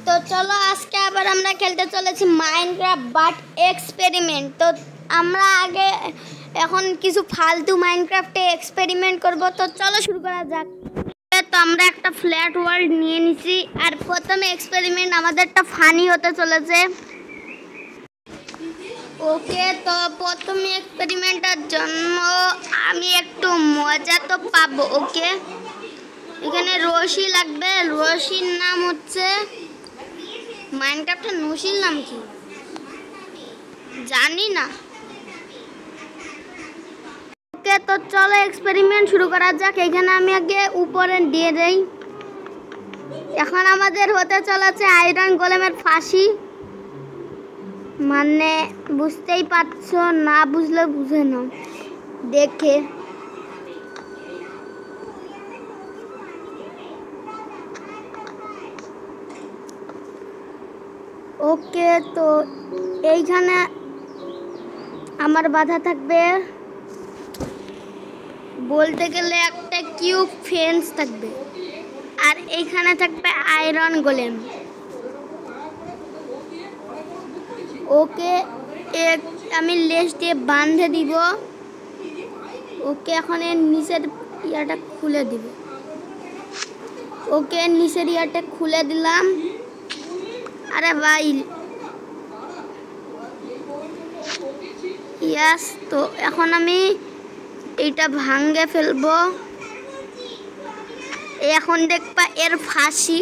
তো চলো আজকে আবার আমরা খেলতে চলেছি মাইনক্রাফট বাট এক্সপেরিমেন্ট। তো আমরা আগে এখন কিছু ফালতু মাইনক্রাফটে এক্সপেরিমেন্ট করব। তো চলো শুরু করা যাক। তো আমরা একটা ফ্ল্যাট ওয়ার্ল্ড নিয়ে নিছি, আর প্রথমে এক্সপেরিমেন্ট আমাদেরটা ফানি হতে চলেছে। ওকে, তো প্রথমে এক্সপেরিমেন্টের জন্য আমি একটু মজা তো পাবো। ওকে, এখানে রশি লাগবে। রশির নাম হচ্ছে মাইনক্রাফটের নশির নাম কি জানি না। ওকে, তো চলো এক্সপেরিমেন্ট শুরু করা যাক। এখানে আমি আগে উপরে দিয়ে দেই। এখন আমাদের হতে চলেছে আয়রন গোলেমের ফাঁসি। মানে বুঝতেই পারছো, না বুঝলে বুঝে নাও দেখে। ওকে, তো এইখানে আমার বাধা থাকবে বলতে গেলে একটা কিউব ফেন্স থাকবে, আর এইখানে থাকবে আয়রন গোলেম। ওকে, আমি লেস দিয়ে বাঁধে দিব। ওকে, এখন এর নিচের ইয়াটা খুলে দিব। ওকে, নিচের ইয়াটা খুলে দিলাম। আরে ভাই, ইয়াস। তো এখন আমি এইটা ভাঙে ফেলবো। এখন দেখবা এর ফাঁসি।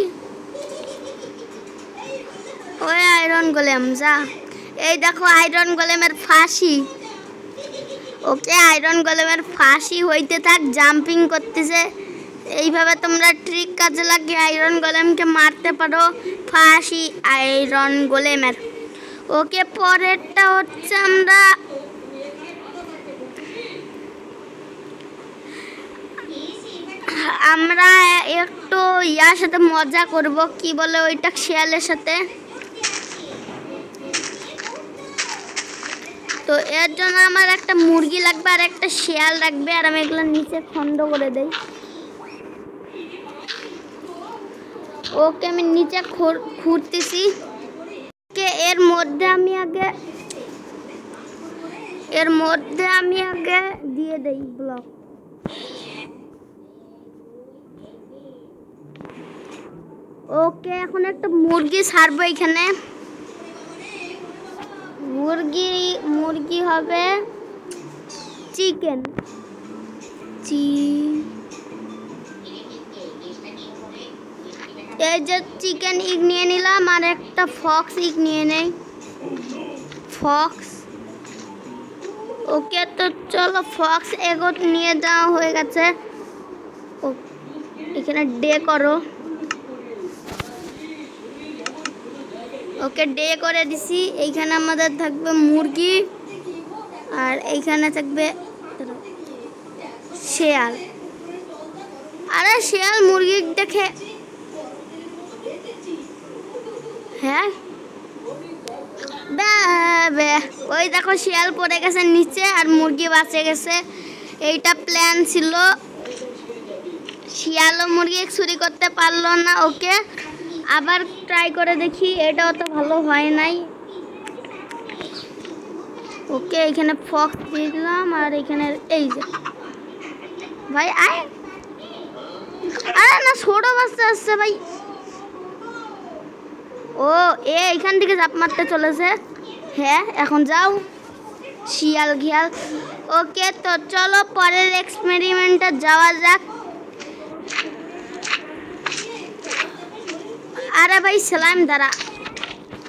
ওই আয়রন গোলেম যা, এই দেখো আয়রন গোলেমের ফাঁসি। ওকে, আয়রন গোলেমের ফাঁসি হইতে থাক, জাম্পিং করতেছে। এইভাবে তোমরা ট্রিক কাজে লাগিয়ে আয়রন গোলেমকে মারতে পারো। ফাঁসি আয়রন গোলেমের। ওকে, পরেরটা হচ্ছে আমরা একটু ইয়ার সাথে মজা করব, কি বলে ওইটা, শিয়ালের সাথে। তো এর জন্য আমার একটা মুরগি লাগবে আর একটা শিয়াল লাগবে, আর আমি এগুলো নিচে খন্ড করে দেই। ওকে, আমি নিচে খুঁড়তেছি। ওকে, এর মধ্যে আমি আগে দিয়ে দেই ব্লক। ওকে, এখন একটা মুরগি ছাড়বো এখানে। মুরগি হবে চিকেন। এই যে চিকেন ইগ নিয়ে নিলাম, আর একটা ফক্স ইগ নিয়ে নেই। ফক্স। ওকে, তো চলো ফক্স এগো নিয়ে যাওয়া হয়ে গেছে। এখানে ডে করো। ওকে, ডে করে দিছি। এইখানে আমাদের থাকবে মুরগি, আর এইখানে থাকবে শেয়াল। আরে শেয়াল মুরগি দেখে, হ্যাঁ ওই দেখো শিয়াল পড়ে গেছে নিচে, আর মুরগি বাঁচে গেছে। এইটা প্ল্যান ছিল। শিয়াল ও মুরগি চুরি করতে পারলো না। ওকে, আবার ট্রাই করে দেখি। এটাও তো ভালো হয় নাই। ওকে, এখানে ফক্স দিয়ে দিলাম, আর এখানে এই যে ভাই আয়। আরে না, ছোট বাচ্চা আসছে ভাই। ও এইখান থেকে ঝাঁপ মারতে চলেছে। হ্যাঁ, এখন যাও শিয়াল ঘিয়াল। ওকে, তো চলো পরের এক্সপেরিমেন্টে যাওয়া যাক। আরে ভাই স্লাইম দাঁড়া,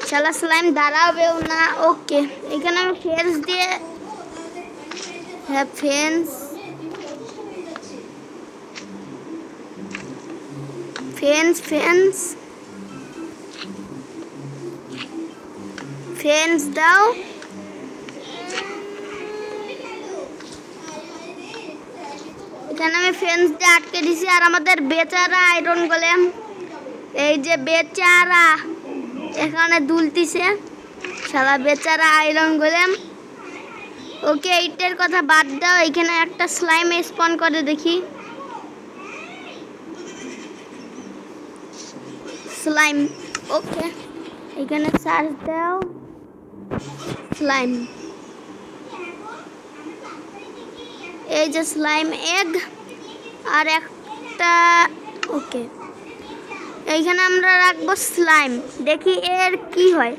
শালা স্লাইম দাঁড়াবেও না। ওকে, এখানে আমি ফেন্স দিয়ে, হ্যাঁ ফেন্স দাও। এখানে আমি ফেন্স দিয়ে আটকে দিছি, আর আমাদের বেচারা আয়রন গোলেম, এই যে বেচারা এখানে দুলতিছে, শালা বেচারা আয়রন গোলেম। ওকে, এইটার কথা বাদ দাও। এখানে একটা স্লাইম স্পন করে দেখি। স্লাইম। ওকে, এখানে সার্চ দাও স্লাইম। এই যে স্লাইম এগ আর একটা। ওকে, এইখানে আমরা রাখবো স্লাইম। দেখি এর কি হয়।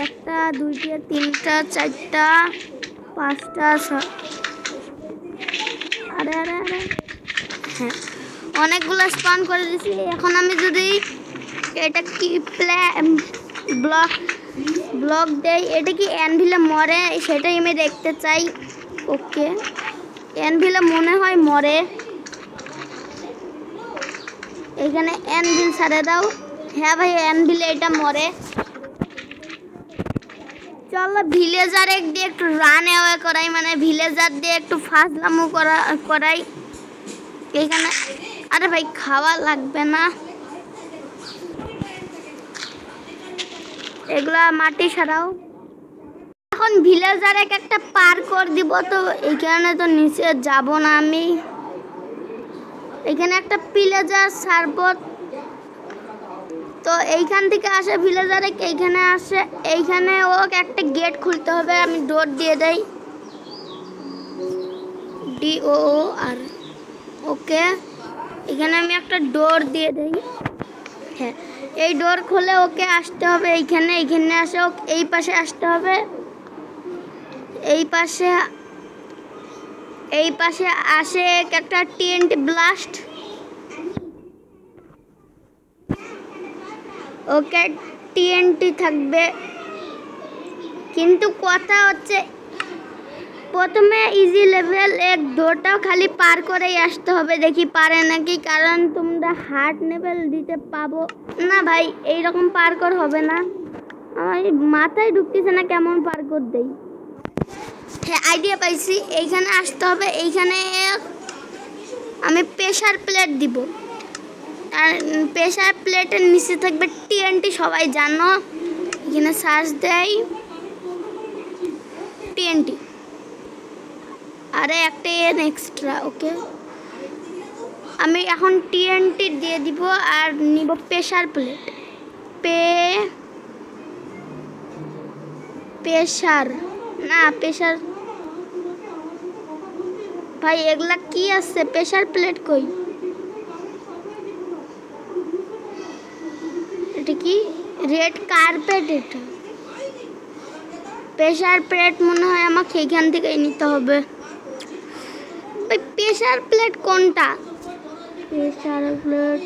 একটা, দুইটা, তিনটা, চারটা, পাঁচটা, আরে আরে আরে, হ্যাঁ অনেকগুলো স্পান করে দিছি। এখন আমি যদি এটা কি ব্লক দেই, এটা কি অ্যানভিলে মরে সেটাই আমি দেখতে চাই। ওকে, অ্যানভিলে মনে হয় মরে। এখানে অ্যানভিল ছাড়ে দাও। হ্যাঁ ভাই, অ্যানভিলে এটা মরে। চলো ভিলেজার দিয়ে একটু রান অ্যাওয়ে করাই, মানে ভিলেজার দিয়ে একটু ফাজলামো করাই এইখানে। আরে ভাই খাওয়া লাগবে না, এগুলা মাটি সারাও। এখন ভিলেজার একটা পার করে দিব, তো এইখানে তো নিচে যাব না আমি। এখানে একটা ভিলেজার ছাড়বো, তো এইখান থেকে আসে ভিলেজার, এইখানে আসে। এইখানে ওকে একটা গেট খুলতে হবে, আমি ডোর দিয়ে দেই DOOR। ওকে, এখানে আমি একটা ডোর দিয়ে দেই। হ্যাঁ, এই ডোর খুলে ওকে আসতে হবে এইখানে। এইখানে আসে এই পাশে আসতে হবে। এই পাশে আসে একটা TNT ব্লাস্ট। ওকে, TNT থাকবে, কিন্তু কথা হচ্ছে প্রথমে ইজি লেভেল এক ডোরটাও খালি পার করেই আসতে হবে। দেখি পারে নাকি, কারণ তোমরা হার্ড লেভেল দিতে পাবো না ভাই। এইরকম পার্কর হবে না, আমার মাথায় ঢুকতেছে না কেমন পার্কর দেই। হ্যাঁ, আইডিয়া পাইছি, এইখানে আসতে হবে। এইখানে আমি প্রেসার প্লেট দিব, আর প্রেসার প্লেটের নিচে থাকবে TNT, সবাই জানো। এখানে সার্চ দেই TNT, আরে একটা এক্সট্রা। ওকে, আমি এখন TNT দিয়ে দিব আর নিব প্রেসার প্লেট। প্রেসার ভাই, এগুলা কি আছে? প্রেসার প্লেট কই? এটা কি রেড কার্পেট? এটা প্রেসার প্লেট মনে হয় আমাকে এখান থেকেই নিতে হবে। ভাই প্রেসার প্লেট কোনটা? প্রেসার প্লেট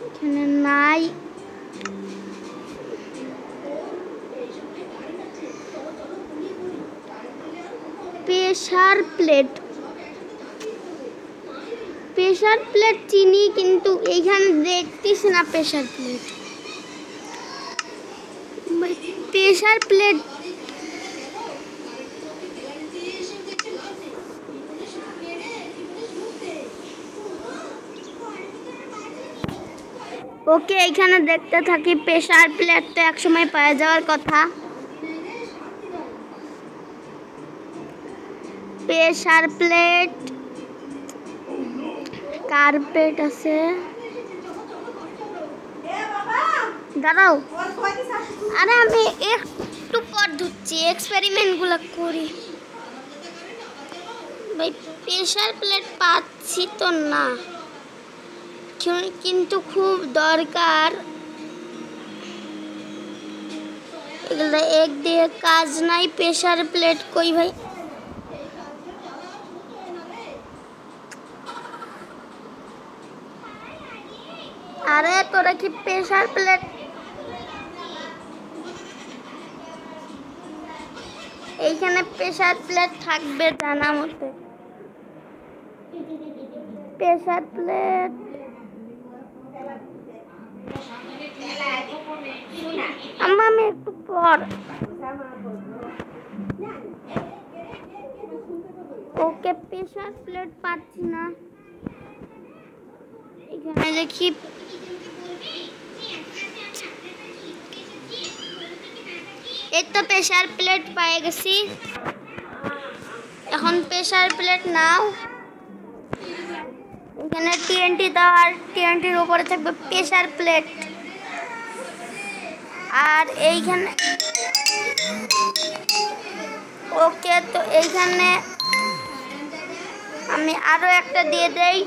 এখানে নাই। প্রেসার প্লেট চিনি, কিন্তু এইখানে দেখতেছি না প্রেসার প্লেট। ওকে, এইখানে দেখতে থাকি। প্রেসার প্লেট তো একসময় পাওয়া যাওয়ার কথা। প্রেসার প্লেট, কার্পেট আছে। দাঁড়াও, আরে আমি একটু পর ধুচ্ছি, এক্সপেরিমেন্টগুলো করি। ভাই প্রেসার প্লেট পাচ্ছি তো না, কিন্তু খুব দরকার। এগুলো এক দিয়ে কাজ নাই। প্রেসার প্লেট কই ভাই? আরে তোরা কি প্রেসার প্লেট? এইখানে প্রেসার প্লেট থাকবে জানা মতে। প্রেসার প্লেট আমি একটু পর। ওকে, প্রেসার প্লেট পাচ্ছি না। এখানে দেখি এই তো প্রেসার প্লেট পেয়ে গেছি। এখন প্রেসার প্লেট নাও, এখানে টিএনটি দাও আর টিএনটির উপরে থাকবে প্রেসার প্লেট। আর এইখানে ওকে, তো এইখানে আমি আরো একটা দিয়ে দেই।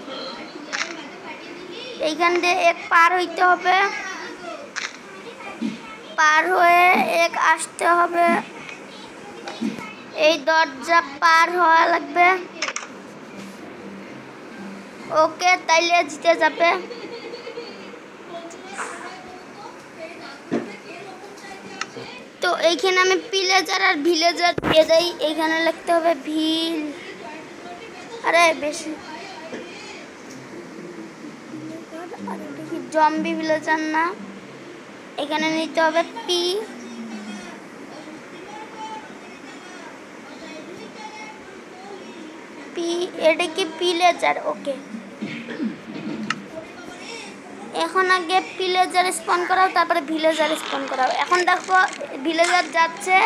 এইখান দিয়ে এক পার হইতে হবে, পার হয়ে এক আসতে হবে, এই দরজা পার হওয়া লাগবে। ওকে, তাইলে জিতে যাবে। তো এইখানে আমি ভিলেজার আর ভিলেজার দিয়ে দেই। এইখানে লিখতে হবে ভিল, আরে বেশি জম্বি ভিলেজার না, এখানে নিতে হবে পি। এটা কি ভিলেজার? ওকে, এখন আগে ভিলেজার স্পন করাও, তারপরে ভিলেজার স্পন করাও। এখন দেখো ভিলেজার যাচ্ছে।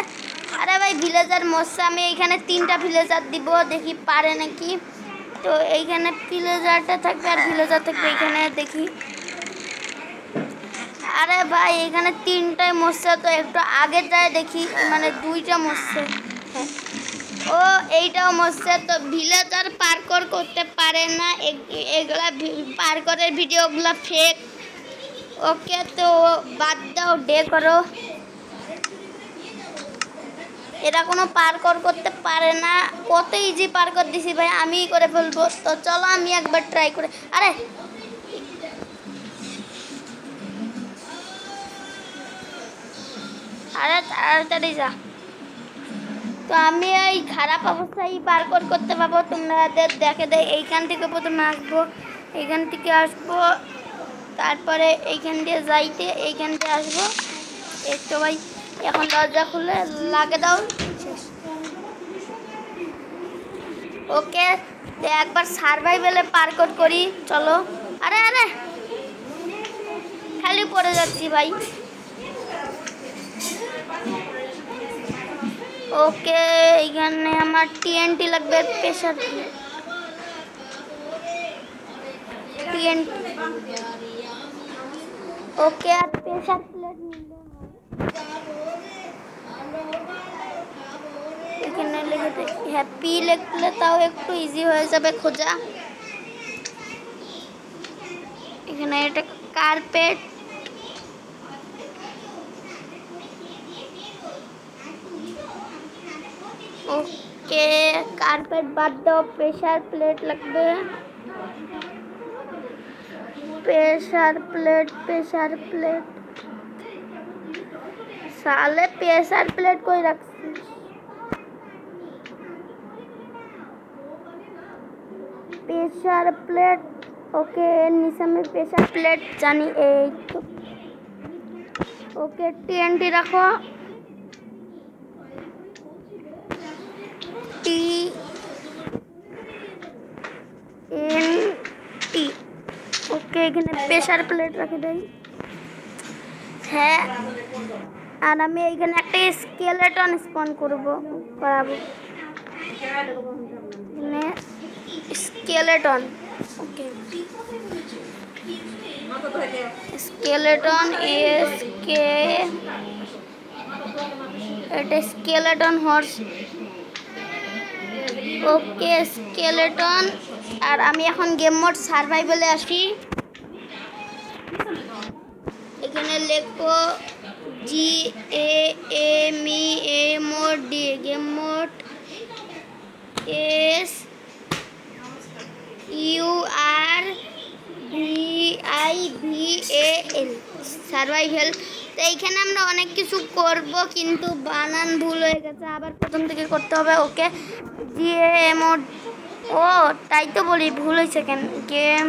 আরে ভাই ভিলেজার মরছে, আমি এইখানে 3টা ভিলেজার দিব, দেখি পারে নাকি। তো এইখানে ভিলেজারটা থাকবে আর ভিলেজার থাকবে এইখানে, দেখি। আরে ভাই এখানে 3টাই মরছে, তো একটু আগে যায় দেখি, মানে 2টা মরছে। হ্যাঁ, ও এইটাও মরছে। তো ভিলেজার পার্কর করতে পারে না, এগুলা পার্করের ভিডিওগুলা ফেক। ওকে, তো বাদ দাও, ডে করো। এরা কোনো পার্কর করতে পারে না, কত ইজি পার্কর দিছি ভাই, আমিই করে ফেলবো। তো চলো আমি একবার ট্রাই করে, আরে আরে তাড়াতাড়ি যা। তো আমি এই খারাপ অবস্থায় পার্কর করতে পারবো, তোমাদের দেখে দেয়। এইখান থেকে প্রথমে আসবো, এইখান থেকে আসবো, তারপরে এইখান দিয়ে যাইতে এইখান দিয়ে আসবো। এই তো ভাই এখন দরজা খুলে লাগে দাও, শেষ। ওকে, তো একবার সার্ভাইভালে পার্কর করি, চলো। আরে আরে খালি পড়ে যাচ্ছি ভাই। ওকে, এইখানে আমার টিএনটি লাগবে, প্রেসার টিএনটি। ওকে, আর প্রেসার প্লেট নিলে এখানে লিখে হ্যাপি লিখলে তাও একটু ইজি হয়ে যাবে খোঁজা। এখানে এটা কার্পেট, ওকে কার্পেট বাদ দাও, প্রেসার প্লেট লাগবে। প্রেসার প্লেট সালে প্রেসার প্লেট কই রাখছিস? প্রেসার প্লেট, ওকে নিচে আমি প্রেসার প্লেট জানি, এই তো। ওকে, টিএনটি রাখো, টিএনটি। ওকে, এখানে প্রেসার প্লেট রেখে দেই। হ্যাঁ, আর আমি এইখানে একটা স্কেলেটন স্পন করাবো। স্কেলেটন, ওকে স্কেলেটন, এটা স্কেলেটন হর্স। ওকে স্কেলেটন। আর আমি এখন গেম মোড সার্ভাইভালে আসি। এখানে লেখো GAMEMOD, game mode SURVIVAL, survival. তো এইখানে আমরা অনেক কিছু করব, কিন্তু বানান ভুল হয়ে গেছে, আবার প্রথম থেকে করতে হবে। ওকে GAMOD, ও তাই তো বলি ভুল হয়েছে কেন। গেম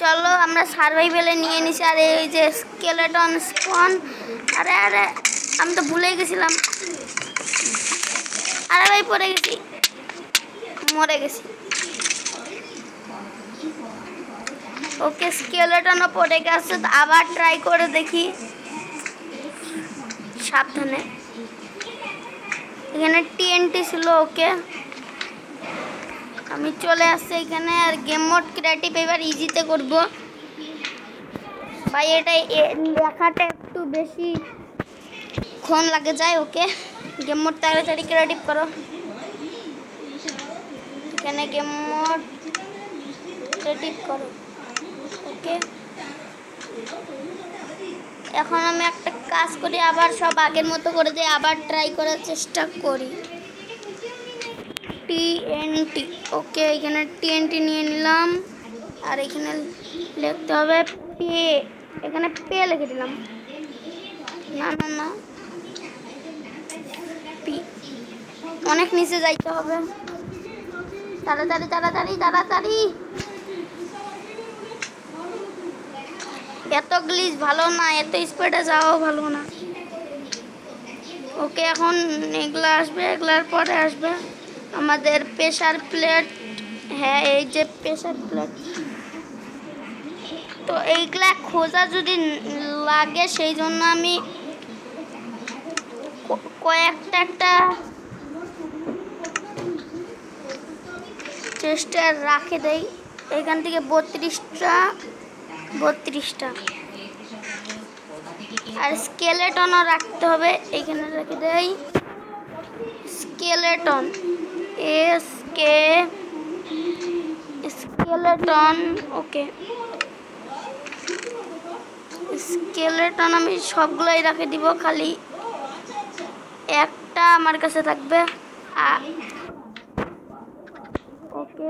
চলো আমরা সার্ভাইভালে নিয়ে নিছি। আর এই যে স্কেলেটন স্পন, আরে আরে আমি তো ভুলে গেছিলাম। আরে ভাই পড়ে গেছি, মরে গেছি। ওকে স্কেলেটনও পড়ে গেছে, আবার ট্রাই করে দেখি। সাবধানে, এখানে টিএনটি ছিল। ওকে আমি চলে আসছি এখানে, আর গেম মোড ক্রিয়েটিভ এবার ইজিতে করব ভাই। এটা লেখাটা একটু বেশি ক্ষণ লাগে যায়। ওকে গেম মোড তাড়াতাড়ি ক্রিয়েটিভ করো। এখানে গেম মোড ক্রিয়েটিভ করো। ওকে এখন আমি একটা কাজ করি, আবার সব আগের মতো করে দিই, আবার ট্রাই করার চেষ্টা করি। টিএনটি। ওকে এখানে টিএনটি নিয়ে নিলাম, আর এখানে লিখতে হবে পে। এখানে পে লিখে দিলাম। না না না, পি। অনেক নিচে যাইতে হবে, তাড়াতাড়ি তাড়াতাড়ি তাড়াতাড়ি। এত গ্লিচ ভালো না, এত স্পিডে যাওয়াও ভালো না। ওকে এখন এগুলা আসবে, এগুলার পরে আসবে আমাদের প্রেসার প্লেট। হ্যাঁ এই যে প্রেসার প্লেট, তো এইগুলা খোঁজা যদি লাগে সেই জন্য আমি কয়েকটা একটা চেষ্টা রাখে দেই। এখান থেকে 32টা আর স্কেলেটনও রাখতে হবে। এখানে রেখে দেই স্কেলেটন, স্কেলেটন। ওকে স্কেলেটন আমি সবগুলোই রেখে দিব, খালি একটা আমার কাছে থাকবে। ওকে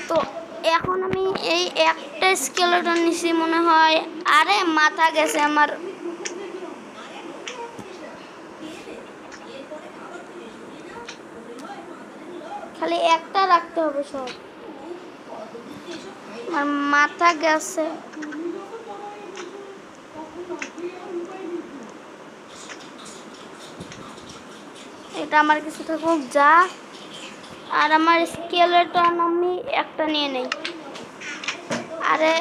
তো এখন আমি এই একটা স্কেলেটন নিছি মনে হয়। আরে মাথা গেছে আমার। খালি একটা রাখতে হবে সব, আমার মাথা গেছে। এটা আমার কাছে থাকুক যা, আর আমার স্কেলেটন আমি একটা নিয়ে নেই। আরে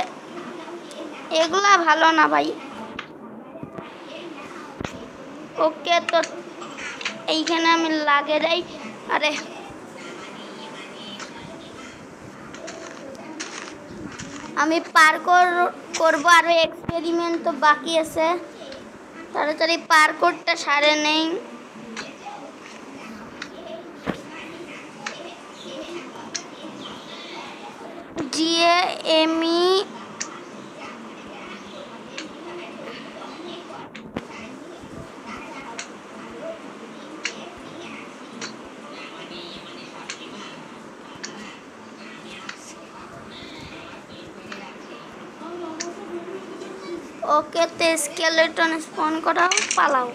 এগুলা ভালো না ভাই। ওকে তো এইখানে আমি লাগে যাই। আরে আমি পার করবো, আরো এক্সপেরিমেন্ট তো বাকি আছে। তাড়াতাড়ি পার্কোরটা সারে নেই। জিএমই ওকে তে স্কেলেটন স্পন করাও, পালাও।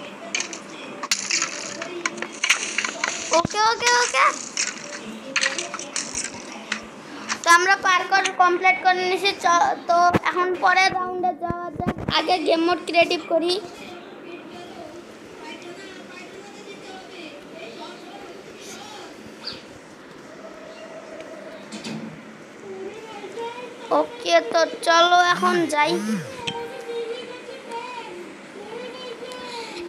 ওকে ওকে ওকে তো আমরা পার্কর কমপ্লিট করে নিয়েছি। তো এখন পরের রাউন্ডে যাওয়া যাক। আগে গেম মোড ক্রিয়েটিভ করি। ওকে তো চলো এখন যাই।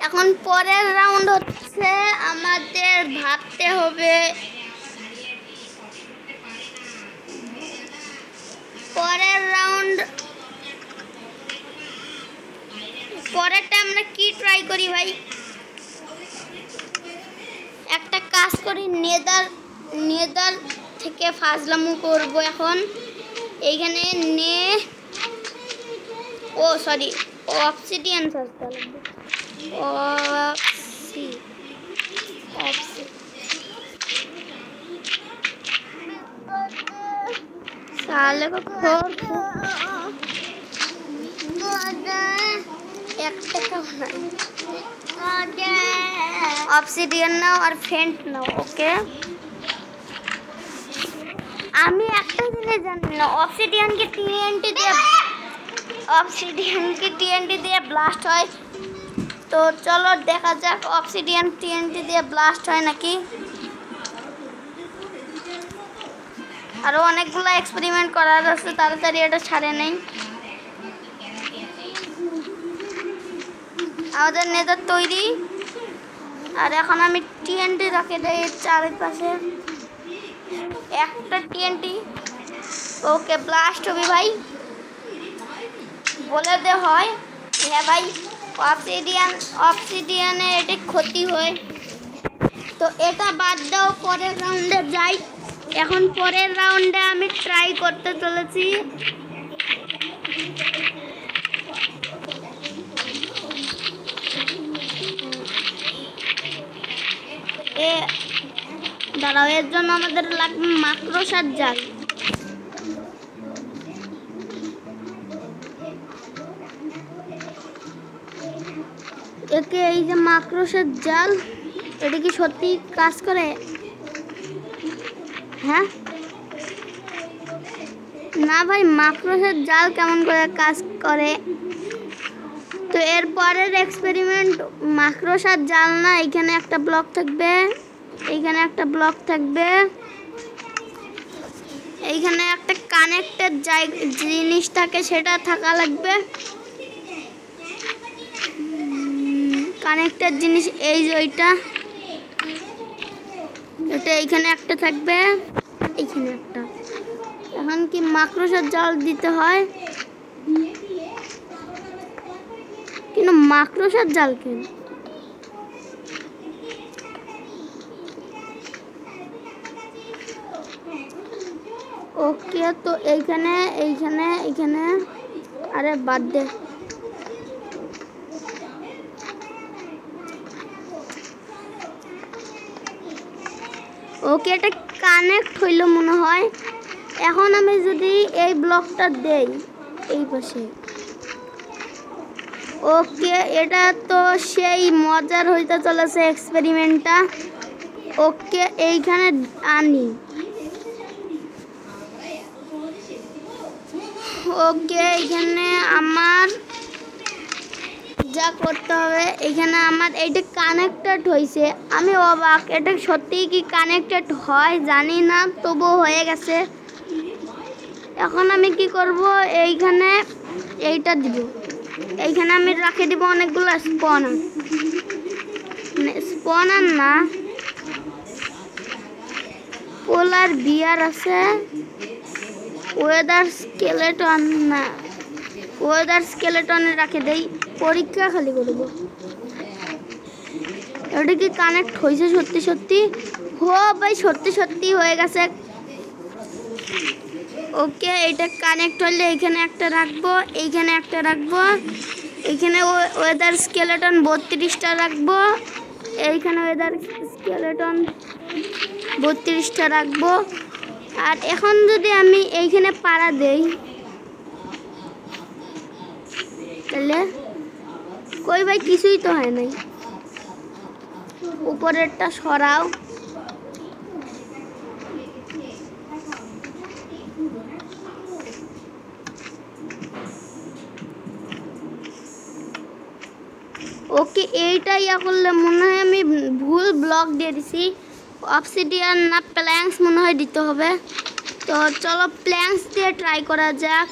এখন পরের রাউন্ড হচ্ছে আমাদের ভাবতে হবে পরের রাউন্ড। পরেরটা আমরা কি ট্রাই করি ভাই? একটা কাজ করি, নেদার থেকে ফাজলামু করব এখন। এইখানে সরি অবসিডিয়ান সস্তা লাগবে। साले को फोड़ एक टका ऑब्सिडियन नाও আর ফেন্ট নাও। ওকে আমি একটা জিনিস জানি না, অবসিডিয়ান কি টিএনটি দিয়ে ব্লাস্ট হয়। তো চলো দেখা যাক অবসিডিয়ান টিএনটি দিয়ে ব্লাস্ট হয় নাকি। আরো অনেকগুলো এক্সপেরিমেন্ট করার আছে, তাড়াতাড়ি এটা ছাড়ে নেই। আমাদের নেজার তৈরি। আর এখন আমি টিএনটি রাখে দেই চারিপাশে, একটা টিএনটি। ওকে, ব্লাস্ট হবে ভাই, বলে দে হয়। হ্যাঁ ভাই, অবসিডিয়ানে এটা ক্ষতি হয়, তো এটা বাদ দাও, পরের রাউন্ডে যাই। এখন পরের রাউন্ডে আমি ট্রাই করতে চলেছি। দাঁড়াও, এর জন্য আমাদের লাগবে মাকড়সার জাল। একে এই যে মাকড়সার জাল, এটা কি সত্যি কাজ করে? হ্যাঁ না ভাই, মাকড়সার জাল কেমন করে কাজ করে? তো এর পরের এক্সপেরিমেন্ট মাকড়সার জাল না, এখানে একটা ব্লক থাকবে, এইখানে একটা ব্লক থাকবে, এইখানে একটা কানেক্টেড জিনিস থাকে, সেটা থাকা লাগবে। কানেক্টেড জিনিস এই যে ওইটা, এটা এইখানে একটা থাকবে, এইখানে একটা। এখন কি মাকড়সার জাল দিতে হয়, কিন্তু মাকড়সার জাল কেন? ওকে, তো এইখানে এইখানে এইখানে, আরে বাদ দে। ওকে, এটা কানেক্ট হইল মনে হয়। এখন আমি যদি এই ব্লকটা দেই এই পাশে, ওকে, এটা তো সেই মজার হইতে চলেছে এক্সপেরিমেন্টটা। ওকে, এইখানে আনি। ওকে, এখানে আমার যা করতে হবে, এখানে আমার এইটা কানেক্টেড হয়েছে। আমি অবাক, এটা সত্যিই কি কানেক্টেড হয় জানি না, তবুও হয়ে গেছে। এখন আমি কি করব, এইখানে এইটা দিব, এইখানে আমি রাখে দিব অনেকগুলো স্পনার না, পোলার বিয়ার আছে, ওয়েদার স্কেলেটন না, ওয়েদার স্কেলেটনে রাখে দেই, পরীক্ষা খালি করব। এটা কি কানেক্ট হয়েছে সত্যি সত্যি? হো ভাই, সত্যি সত্যি হয়ে গেছে। ওকে, এটা কানেক্ট হলে এইখানে একটা রাখবো, এইখানে একটা রাখবো, এইখানে ওয়েদার স্কেলেটন 32টা রাখবো, এইখানে ওয়েদার স্কেলেটন 32টা রাখবো। আর এখন যদি আমি এইখানে পাড়া দেই, তাহলে কই ভাই, কিছুই তো হয় নাই। উপরেরটা সরাও। ওকে, এইটা ইয়া করলে মনে হয় আমি ভুল ব্লক দিয়ে দিছি। অবসিডিয়ান না প্ল্যাঙ্কস মনে হয় দিতে হবে। তো চলো প্ল্যাঙ্কস দিয়ে ট্রাই করা যাক,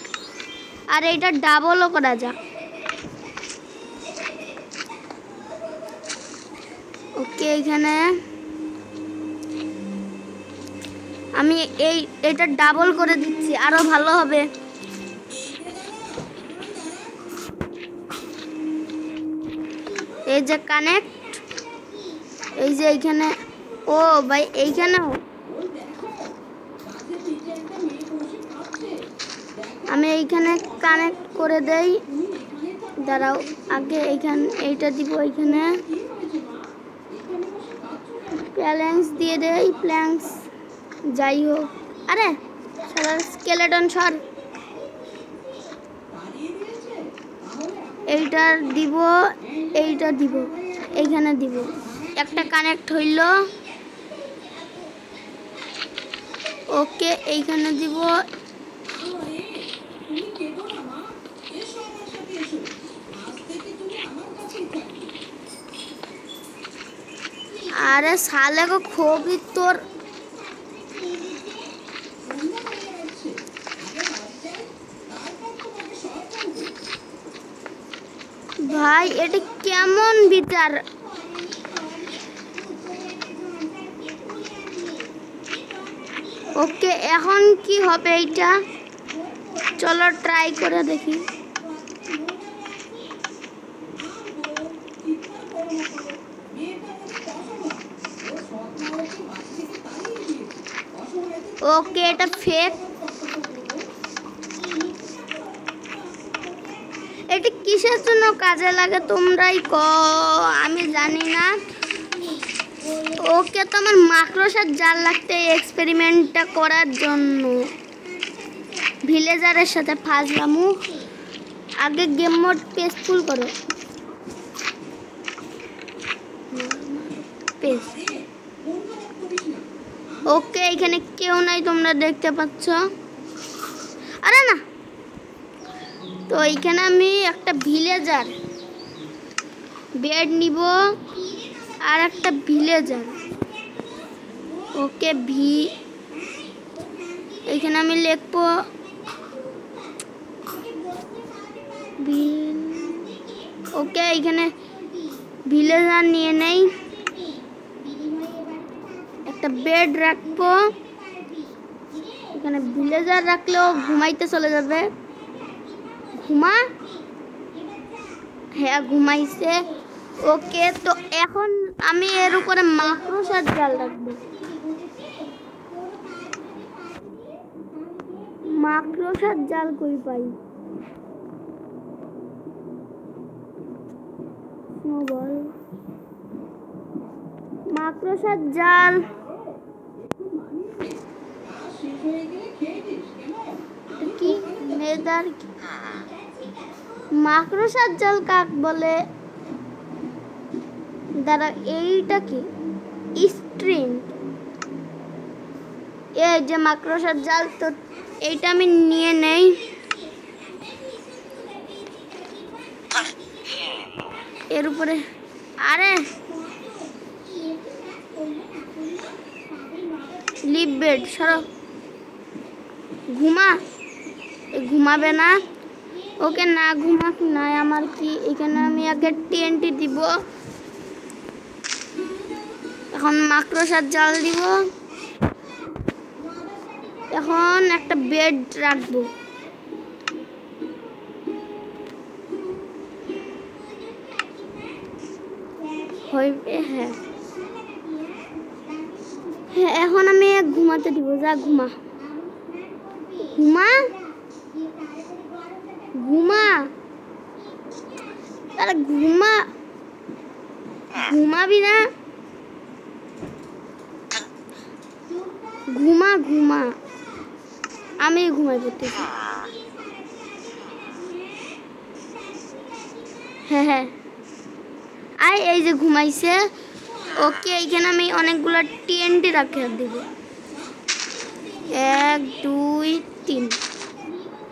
আর এইটা ডাবলও করা যাক। ওকে, এখানে আমি এটা ডাবল করে দিচ্ছি, আরো ভালো হবে। এই যে কানেক্ট, এই যে এইখানে, ও ভাই এইখানেও আমি এইখানে কানেক্ট করে দেই। দাঁড়াও, আগে এইটা দিব, এইখানে প্ল্যাঙ্কস দিয়ে দেই, প্ল্যাঙ্কস যাই হোক। আরে স্কেলেটন সর, এইটা দিব, এইটা দিব, এইখানে দিব, একটা কানেক্ট হইল। ওকে, এইখানে দিব, আরে সালে গো খুবই তোর ভাই এটা কেমন বিচার? ওকে এখন কি হবে এইটা? চলো ট্রাই করে দেখি। ওকে এটা ফেক। এটা কিসের জন্য কাজে লাগে তোমরাই আমি জানি না। ওকে তো আমার মাকড়সার জাল লাগতে এক্সপেরিমেন্টটা করার জন্য। ভিলেজারের সাথে ফাজলামু। আগে গেম মোড পেসফুল করো। ওকে এখানে কেউ নাই, তোমরা দেখতে পাচ্ছ। আরে না, তো এইখানে আমি একটা ভিলেজার বেড নিব আর একটা ভিলেজার। ওকে এইখানে আমি লিখবো ওকে এইখানে ভিলেজার নিয়ে নেই, একটা বেড রাখবো। এখানে ভিলেজার রাখলেও ঘুমাইতে চলে যাবে। হ্যাঁ ঘুমাইছে। ওকে তো এখন আমি এর উপরে মাকড়সার জাল রাখবো। মাকড়সার জাল কই পাই? মাকড়সার জাল কি? মাকড়সার জাল কাক বলে? দাঁড়া, এইটা কি? স্ট্রিং। এই যে মাকড়সার জাল, তো এইটা আমি নিয়ে নেই। এর উপরে আরে লিভ বেড সরো। ঘুমাবে না। ওকে না ঘুমাক নাই, আমার কি এখানে আমি আগে টিএনটি দিব। এখন মাকড়সার জাল দিব। এখন একটা বেড রাখবো। হ্যাঁ হ্যাঁ এখন আমি ঘুমাতে দিব। যা ঘুমা আরে ঘুমাবি না? ঘুমা আমি ঘুমাই পড়তেছি। হ্যাঁ আয় এই যে ঘুমাইছে। ওকে এইখানে আমি অনেকগুলো টিএনটি রাখে দিব। 1 2 3।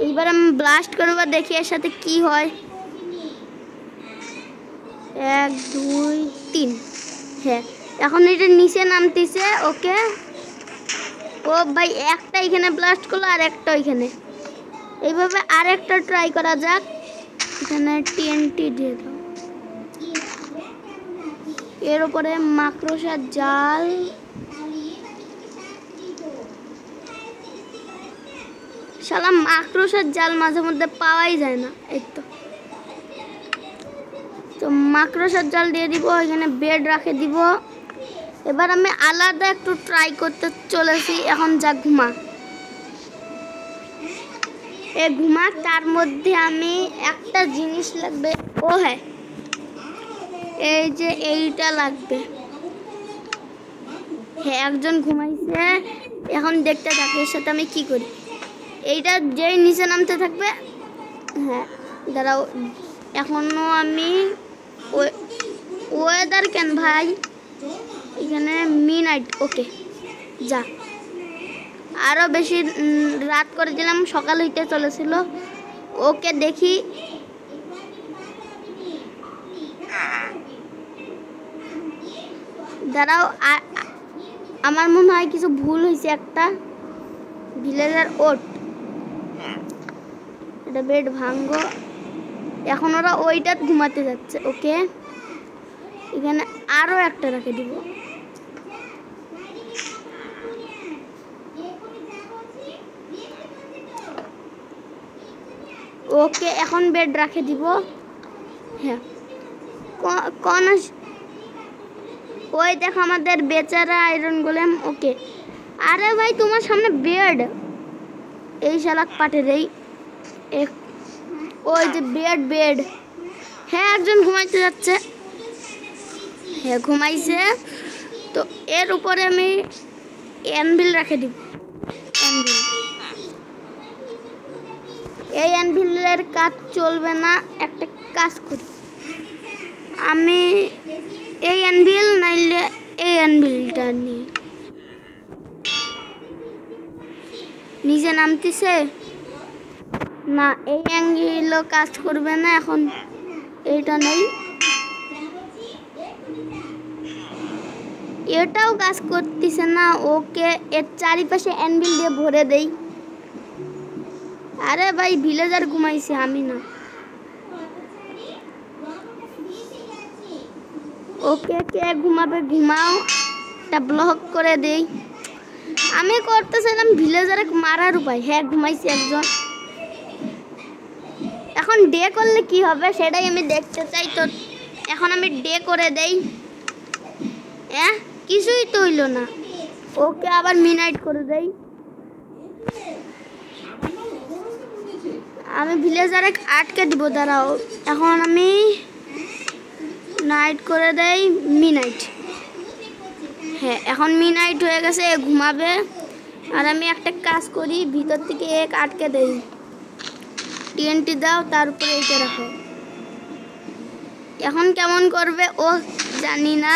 এইবার আমি ব্লাস্ট করব, দেখি এর সাথে কি হয়। 1 2 3। হ্যাঁ এখন এটা নিচে নামতেছে। ওকে ও ভাই একটা এখানে ব্লাস্ট করলো আর একটা ওইখানে। এইভাবে আরেকটা ট্রাই করা যাক। এখানে টিএনটি দিয়ে দাও। এর উপরে মাকড়সার জাল। শালা মাকড়সার জাল মাঝে মধ্যে পাওয়াই যায় না। এই তো মাকড়সার জাল দিয়ে দিব। এখানে বেড রাখে দিব। এবার আমি আলাদা একটু ট্রাই করতে চলেছি। এখন যা ঘুমা তার মধ্যে আমি একটা জিনিস লাগবে। ও হ্যাঁ এই যে এইটা লাগবে। হ্যাঁ একজন ঘুমাইছে। এখন দেখতে থাকি এর সাথে আমি কি করি। এইটা যেই নিচে নামতে থাকবে। হ্যাঁ দাঁড়াও, এখনো আমি ওয়েদার কেন ভাই? এখানে মিডনাইট। ওকে যা, আরো বেশি রাত করে দিলাম, সকাল হইতে চলেছিল। ওকে দেখি দাঁড়াও, আমার মনে হয় কিছু ভুল হয়েছে। একটা ভিলেজার ওট, এটা বেড ভাঙ্গো। এখন ওরা ওইটা ঘুমাতে যাচ্ছে। ওকে, এখানে আরো একটা রেখে দিব। ওকে, এখন বেড রেখে দিব। হ্যাঁ, কোন ওই দেখো আমাদের বেচারা আয়রন গোলেম। ওকে, আরে ভাই তোমার সামনে বেড, এই শালাক পাটে দেই। ওই যে বেড। হ্যাঁ, একজন ঘুমাইতে যাচ্ছে। হ্যাঁ, ঘুমাইছে। তো এর উপরে আমি অ্যানভিল রেখে দিব। অ্যানভিল, এই অ্যানভিলের কাজ চলবে না। একটা কাজ করি, আমি এই অ্যানভিল নাইলে এই অ্যানভিলটা নিই। নিচে নামতেছে না, এই অ্যাঙ্গেলও কাজ করবে না। এখন এইটা নেই, এটাও কাজ করতেছে না। ওকে, এর চারিপাশে অ্যানভিল দিয়ে ভরে দেই। আরে ভাই ভিলেজার ঘুমাইছে, আমি না। ওকে, কে ঘুমাবে ঘুমাও, একটা ব্লক করে দেই। আমি করতেছিলাম ভিলেজারে মারার উপায়। হ্যাঁ, ঘুমাইছে একজন। এখন ডে করলে কি হবে সেটাই আমি দেখতে চাই। তো এখন আমি ডে করে দেই। হ্যাঁ, কিছুই তো হইল না। ওকে, আবার মিডনাইট করে দেই। আমি ভিলেজারে আটকে দিব, দাঁড়াও। এখন আমি নাইট করে দেই, মিডনাইট। হ্যাঁ, এখন মিডনাইট হয়ে গেছে, ঘুমাবে। আর আমি একটা কাজ করি, ভিতর থেকে এক আটকে দেই। টিএনটি দাও, তার উপরে এইটা রাখো। এখন কেমন করবে ও জানি না।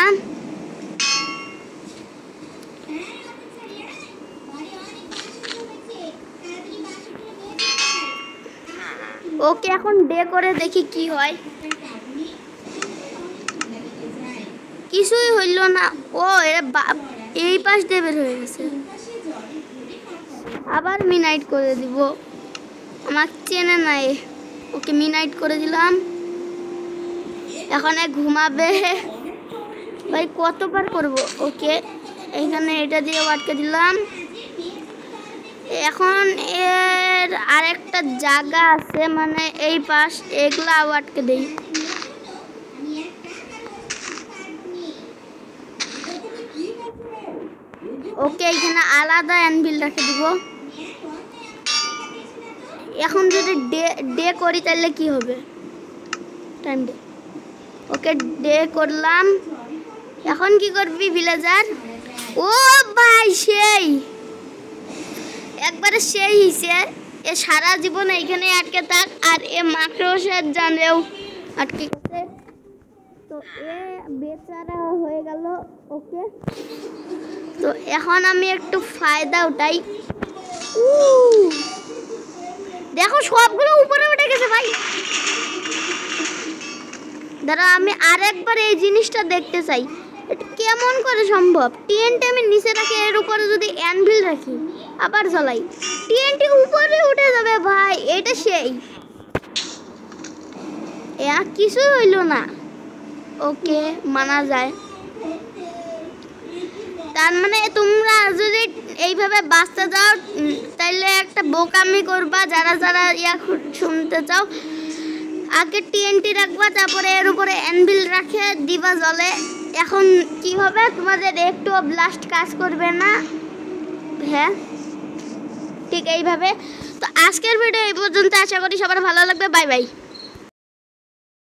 ওকে, এখন ডে করে দেখি কি হয়। কিছুই হইল না। ও এই পাশ দিয়ে বের হয়ে গেছে। আবার মিডনাইট করে দিব, আমার চেনে নাই। ওকে, মিডনাইট করে দিলাম। এখন ঘুমাবে। ভাই কতবার করব। ওকে, এইখানে এটা দিয়ে আটকে দিলাম। এখন এর আরেকটা জায়গা আছে, মানে এই পাশ, এগুলা আটকে দেই। ওকে, এখানে আলাদা অ্যানভিল রেখে দিব। এখন যদি ডে করি তাহলে কি হবে, টাইম ডে। ওকে, ডে করলাম। এখন কি করবি ভিলেজার? ও ভাই, সেই একবারে সেই হিসে। এ সারা জীবন এইখানে আটকে থাক, আর এ মাকড়সার জানেও আটকে গেছে। তো এ বেচারা হয়ে গেল। ওকে, তো এখন আমি একটু ফায়দা উঠাই। দেখো সবগুলো উপরে উঠে গেছে ভাই। দাঁড়া, আমি আরেকবার এই জিনিসটা দেখতে চাই, এটা কেমন করে সম্ভব। টিএনটি আমি নিচে রাখি, এর উপরে যদি অ্যানভিল রাখি আবার জ্বলাই, টিএনটি উপরে উঠে যাবে ভাই। এটা সেই কিছুই হইল না। ওকে, মানা যায়। তার মানে তোমরা যদি এইভাবে বাঁচতে যাও তাইলে একটা বোকামি করবা। যারা যারা শুনতে চাও, আগে টিএনটি রাখবা, তারপরে এর উপরে অ্যানভিল রাখে দিবা জলে। এখন কি হবে, তোমাদের একটুও ব্লাস্ট কাজ করবে না। হ্যাঁ, ঠিক এইভাবে। তো আজকের ভিডিও এই পর্যন্ত। আশা করি সবার ভালো লাগবে। Bye bye.